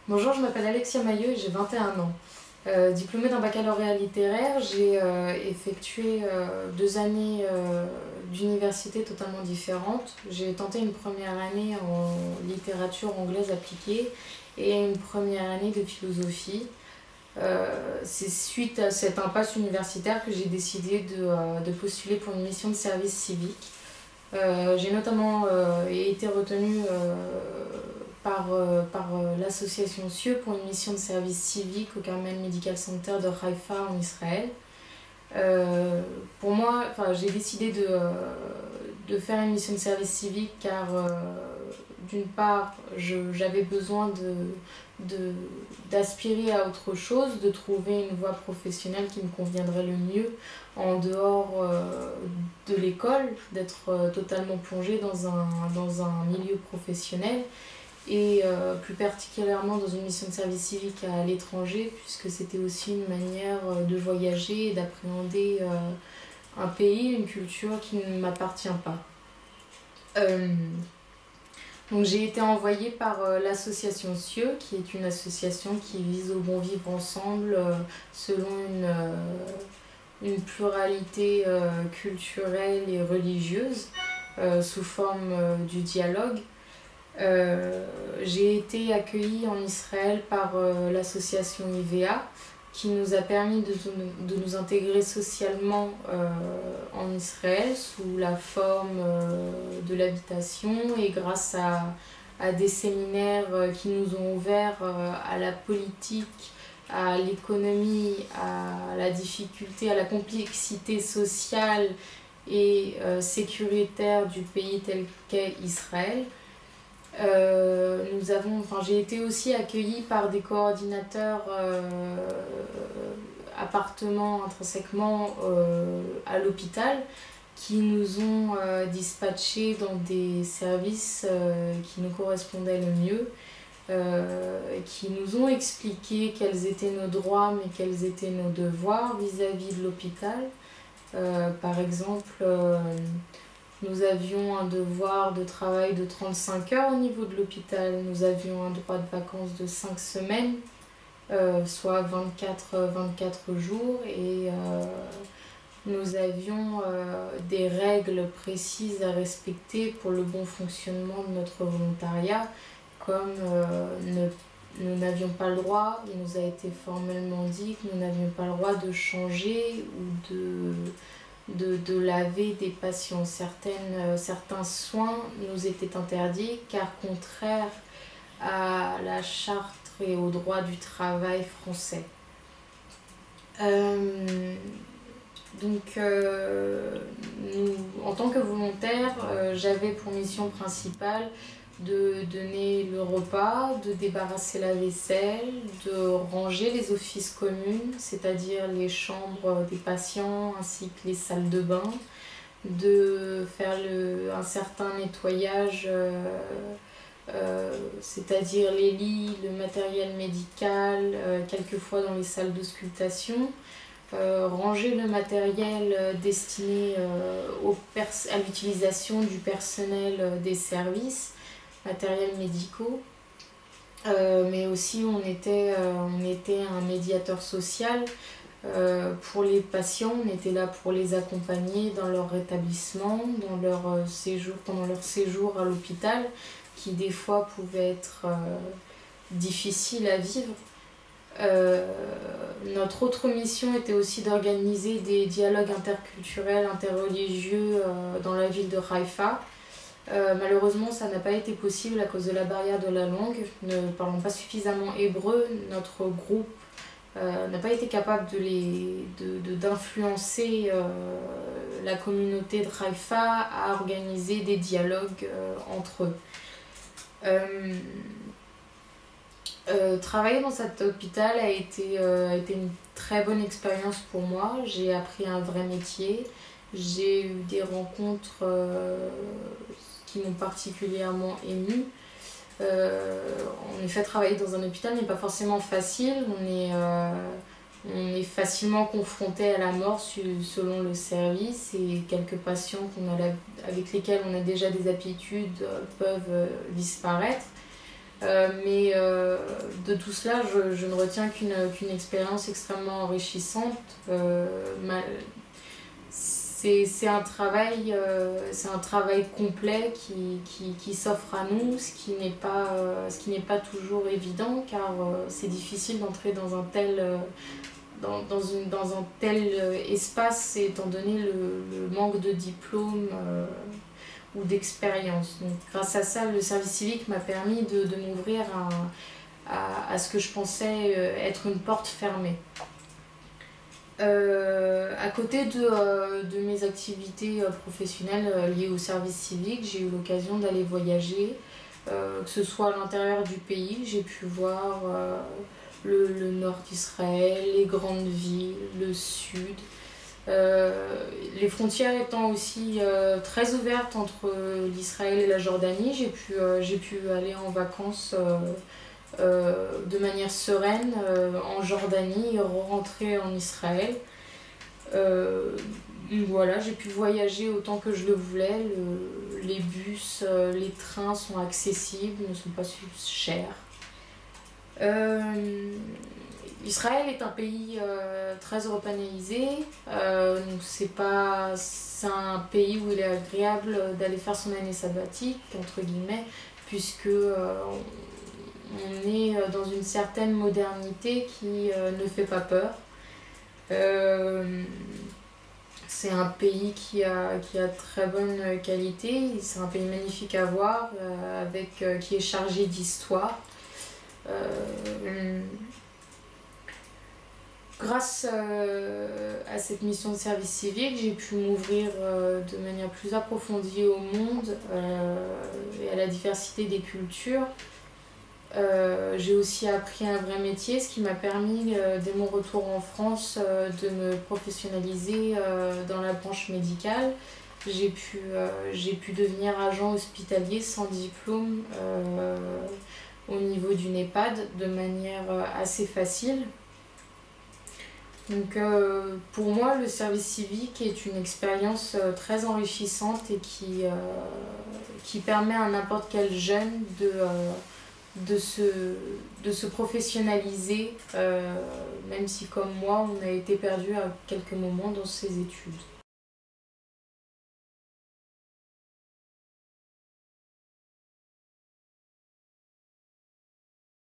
Bonjour, je m'appelle Alexia Maillot et j'ai 21 ans. Diplômée d'un baccalauréat littéraire, j'ai effectué 2 années d'université totalement différentes. J'ai tenté une première année en littérature anglaise appliquée et une première année de philosophie. C'est suite à cette impasse universitaire que j'ai décidé de postuler pour une mission de service civique. J'ai notamment été retenue par l'association CIEU pour une mission de service civique au Carmel Medical Center de Haïfa en Israël. Pour moi, j'ai décidé de faire une mission de service civique car d'une part, j'avais besoin d'aspirer à autre chose, de trouver une voie professionnelle qui me conviendrait le mieux en dehors de l'école, d'être totalement plongée dans un milieu professionnel et plus particulièrement dans une mission de service civique à l'étranger, puisque c'était aussi une manière de voyager et d'appréhender un pays, une culture qui ne m'appartient pas. Donc j'ai été envoyée par l'association CIEU, qui est une association qui vise au bon vivre ensemble selon une pluralité culturelle et religieuse sous forme du dialogue. J'ai été accueillie en Israël par l'association IVEA qui nous a permis de nous intégrer socialement en Israël sous la forme de l'habitation et grâce à des séminaires qui nous ont ouverts à la politique, à l'économie, à la difficulté, à la complexité sociale et sécuritaire du pays tel qu'est Israël. J'ai été aussi accueillie par des coordinateurs appartenant intrinsèquement à l'hôpital qui nous ont dispatchés dans des services qui nous correspondaient le mieux, qui nous ont expliqué quels étaient nos droits mais quels étaient nos devoirs vis-à-vis de l'hôpital. Par exemple, nous avions un devoir de travail de 35 heures au niveau de l'hôpital. Nous avions un droit de vacances de 5 semaines, soit 24 jours. Et nous avions des règles précises à respecter pour le bon fonctionnement de notre volontariat, comme nous n'avions pas le droit, il nous a été formellement dit que nous n'avions pas le droit de changer ou de laver des patients. Certains soins nous étaient interdits car contraires à la charte et au droit du travail français. En tant que volontaire, j'avais pour mission principale de donner le repas, de débarrasser la vaisselle, de ranger les offices communs, c'est-à-dire les chambres des patients ainsi que les salles de bain, de faire un certain nettoyage, c'est-à-dire les lits, le matériel médical, quelquefois dans les salles d'auscultation, ranger le matériel destiné à l'utilisation du personnel des services, matériels médicaux, mais aussi on était un médiateur social pour les patients. On était là pour les accompagner dans leur rétablissement, pendant leur séjour à l'hôpital, qui des fois pouvait être difficile à vivre. Notre autre mission était aussi d'organiser des dialogues interculturels, interreligieux dans la ville de Haïfa. Malheureusement, ça n'a pas été possible à cause de la barrière de la langue. Ne parlant pas suffisamment hébreu, notre groupe n'a pas été capable d'influencer la communauté de Haïfa à organiser des dialogues entre eux. Travailler dans cet hôpital a été une très bonne expérience pour moi. J'ai appris un vrai métier. J'ai eu des rencontres qui m'ont particulièrement émue. En effet, travailler dans un hôpital n'est pas forcément facile. On est facilement confronté à la mort selon le service, et quelques patients avec lesquels on a déjà des habitudes peuvent disparaître. De tout cela, je ne retiens qu'une expérience extrêmement enrichissante. C'est un travail complet qui s'offre à nous, ce qui n'est pas toujours évident, car c'est difficile d'entrer dans un tel espace, étant donné le manque de diplôme ou d'expérience. Donc, grâce à ça, le service civique m'a permis de m'ouvrir à ce que je pensais être une porte fermée. À côté de mes activités professionnelles liées au service civique, j'ai eu l'occasion d'aller voyager, que ce soit à l'intérieur du pays. J'ai pu voir le nord d'Israël, les grandes villes, le sud. Les frontières étant aussi très ouvertes entre l'Israël et la Jordanie, j'ai pu aller en vacances de manière sereine en Jordanie et rentrer en Israël. Voilà, j'ai pu voyager autant que je le voulais. Les bus, les trains sont accessibles, ne sont pas chers. Israël est un pays très européanisé, donc c'est un pays où il est agréable d'aller faire son année sabbatique, entre guillemets, puisque on est dans une certaine modernité qui ne fait pas peur. C'est un pays qui a très bonne qualité, c'est un pays magnifique à voir, qui est chargé d'histoire. Grâce à cette mission de service civique, j'ai pu m'ouvrir de manière plus approfondie au monde et à la diversité des cultures. J'ai aussi appris un vrai métier, ce qui m'a permis, dès mon retour en France, de me professionnaliser dans la branche médicale. J'ai pu devenir agent hospitalier sans diplôme au niveau d'une EHPAD de manière assez facile. Donc pour moi, le service civique est une expérience très enrichissante et qui permet à n'importe quel jeune de se professionnaliser, même si comme moi, on a été perdu à quelques moments dans ses études.